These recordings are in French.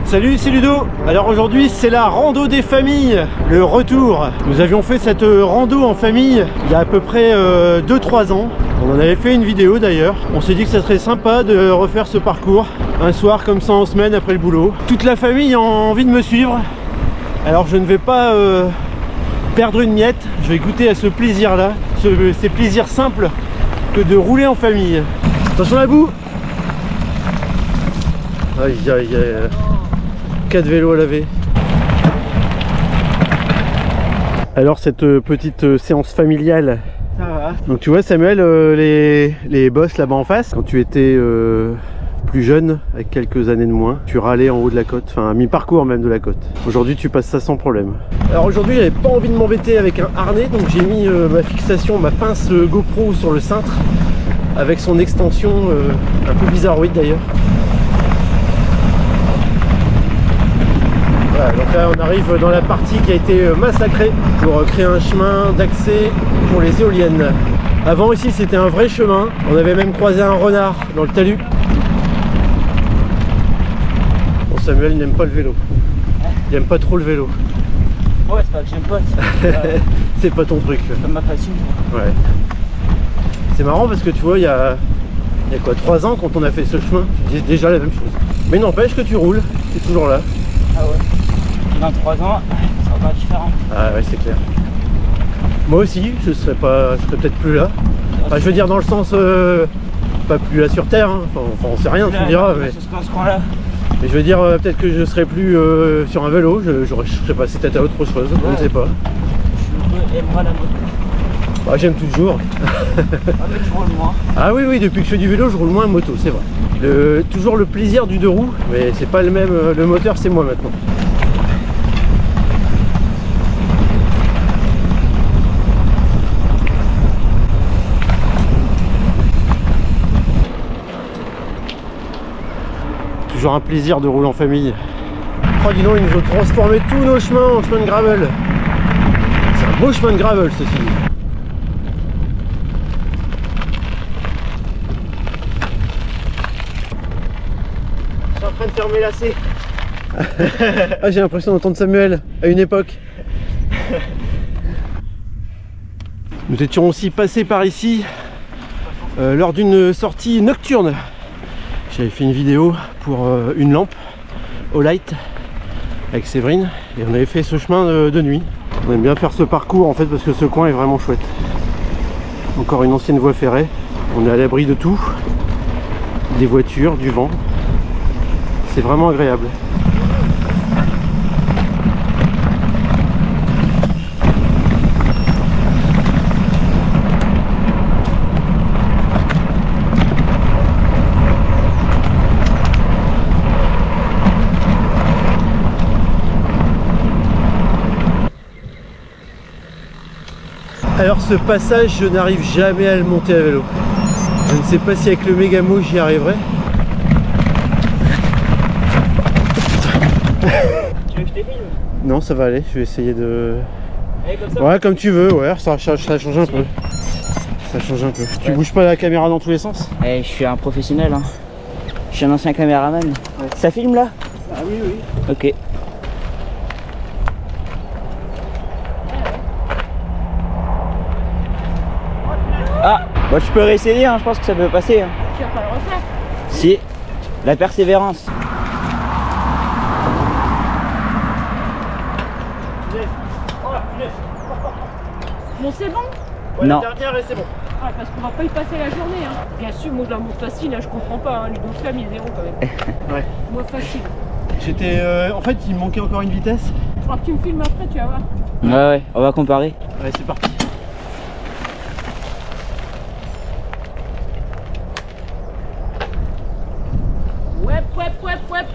Salut, c'est Ludo. Alors aujourd'hui c'est la rando des familles, le retour. Nous avions fait cette rando en famille il y a à peu près 2-3 ans. On en avait fait une vidéo d'ailleurs. On s'est dit que ça serait sympa de refaire ce parcours un soir comme ça en semaine après le boulot. Toute la famille a envie de me suivre. Alors je ne vais pas perdre une miette. Je vais goûter à ce plaisir là, ces plaisirs simples que de rouler en famille. Attention la boue. Aïe aïe aïe. 4 vélos à laver. Alors cette petite séance familiale, ça va. Donc tu vois Samuel, les bosses là-bas en face, quand tu étais plus jeune, avec quelques années de moins, tu râlais en haut de la côte, enfin à mi-parcours même de la côte. Aujourd'hui tu passes ça sans problème. Alors aujourd'hui j'avais pas envie de m'embêter avec un harnais, donc j'ai mis ma fixation, ma pince GoPro sur le cintre, avec son extension un peu bizarroïde d'ailleurs. Voilà, donc là on arrive dans la partie qui a été massacrée pour créer un chemin d'accès pour les éoliennes. Avant ici c'était un vrai chemin, on avait même croisé un renard dans le talus. Bon, Samuel n'aime pas le vélo, il n'aime pas trop le vélo. Ouais, c'est pas que j'aime pas, c'est pas ton truc. C'est ma passion. Ouais. C'est marrant parce que tu vois, il y a quoi, 3 ans quand on a fait ce chemin, tu disais déjà la même chose. Mais n'empêche que tu roules, tu es toujours là. Ah ouais. Dans 3 ans, ça sera pas différent. Ah ouais, c'est clair. Moi aussi, je serais peut-être plus là. Enfin, je veux dire dans le sens, pas plus là sur Terre, hein. Enfin on sait rien, tu me diras. Mais... dans ce coin-là. Mais je veux dire, peut-être que je serais plus sur un vélo, je serais passé peut-être à autre chose, ouais. Je ne sais pas. Je aimerais la moto. Bah, j'aime toujours. Ah mais tu roules moins. Ah oui, oui, depuis que je fais du vélo, je roule moins en moto, c'est vrai. Toujours le plaisir du deux roues, mais c'est pas le même, le moteur c'est moi maintenant. Toujours un plaisir de rouler en famille. Oh dis donc, ils nous ont transformé tous nos chemins en chemin de gravel. C'est un beau chemin de gravel ceci. Je suis en train de faire mes lacets. Ah, j'ai l'impression d'entendre Samuel à une époque. Nous étions aussi passés par ici lors d'une sortie nocturne. J'avais fait une vidéo pour une lampe au light avec Séverine et on avait fait ce chemin de nuit. On aime bien faire ce parcours en fait parce que ce coin est vraiment chouette. Encore une ancienne voie ferrée. On est à l'abri de tout, des voitures, du vent. C'est vraiment agréable. Alors ce passage, je n'arrive jamais à le monter à vélo. Je ne sais pas si avec le Mégamo j'y arriverai. Tu veux que je te filme? Non, ça va aller, je vais essayer de... Allez, comme ça. Ouais, comme tu veux, ouais, ça change un peu. Ça change un peu. Ouais. Tu bouges pas la caméra dans tous les sens? Eh, je suis un professionnel, hein. Je suis un ancien caméraman. Ouais. Ça filme là? Ah oui, oui. Ok. Ah, bah je peux réessayer, hein, je pense que ça peut passer. Hein. Tu vas pas le refaire? Si, la persévérance. Bon, c'est bon? Ouais, Non. la dernière et c'est bon. Ah, parce qu'on va pas y passer la journée, hein. Bien sûr, moi je la monte facile, hein, je comprends pas, hein. Ludo Flamme, il est zéro quand même. Ouais. Moi facile. J'étais... en fait, il me manquait encore une vitesse. Je crois que tu me filmes après, tu vas voir. Ouais, on va comparer. Ouais, c'est parti.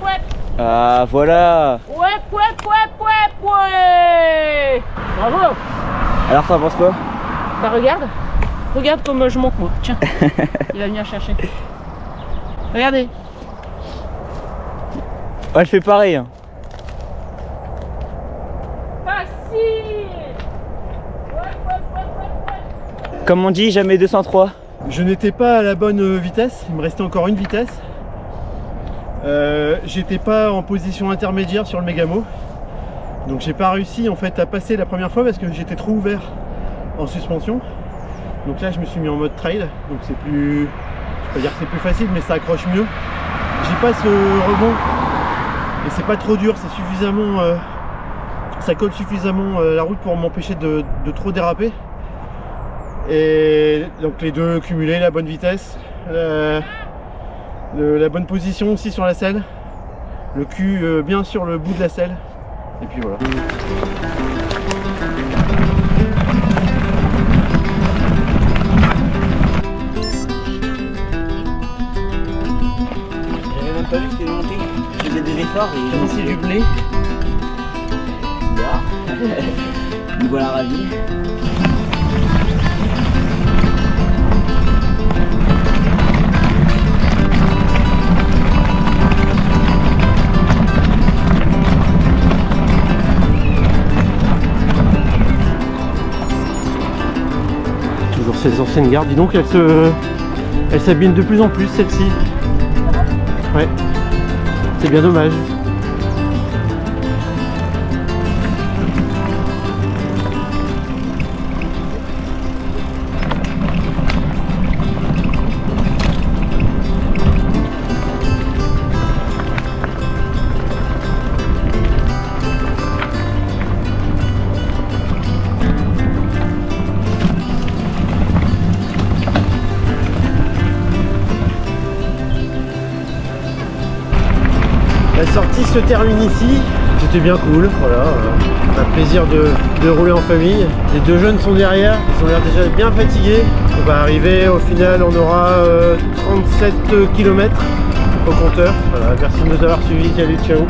Ouais. Ah, voilà. Ouais. Bravo. Alors, t'en penses quoi? Bah regarde comme je monte moi, tiens. Il va venir chercher. Regardez. Ouais, je fais pareil. Hein. Facile. Comme on dit, jamais 203. Je n'étais pas à la bonne vitesse, il me restait encore une vitesse. J'étais pas en position intermédiaire sur le Mégamo, donc j'ai pas réussi en fait à passer la première fois parce que j'étais trop ouvert en suspension. Donc là je me suis mis en mode trail, donc c'est plus, je vais pas dire que c'est plus facile, mais ça accroche mieux. J'ai pas ce rebond et c'est pas trop dur, c'est suffisamment, ça colle suffisamment la route pour m'empêcher de trop déraper. Et donc les deux cumulés, la bonne vitesse, la bonne position aussi sur la selle, le cul bien sur le bout de la selle, et puis voilà. J'avais même pas vu que c'était monté. Je faisais des efforts et j'ai lancé du blé. Me voilà ravi. Toujours ces anciennes gares, dis donc elle s'abîme de plus en plus celle-ci. Ouais, c'est bien dommage. La sortie se termine ici, c'était bien cool, voilà, un plaisir de rouler en famille. Les deux jeunes sont derrière, ils ont l'air déjà bien fatigués. On va arriver, au final on aura 37 km au compteur. Voilà, merci de nous avoir suivis, salut, ciao.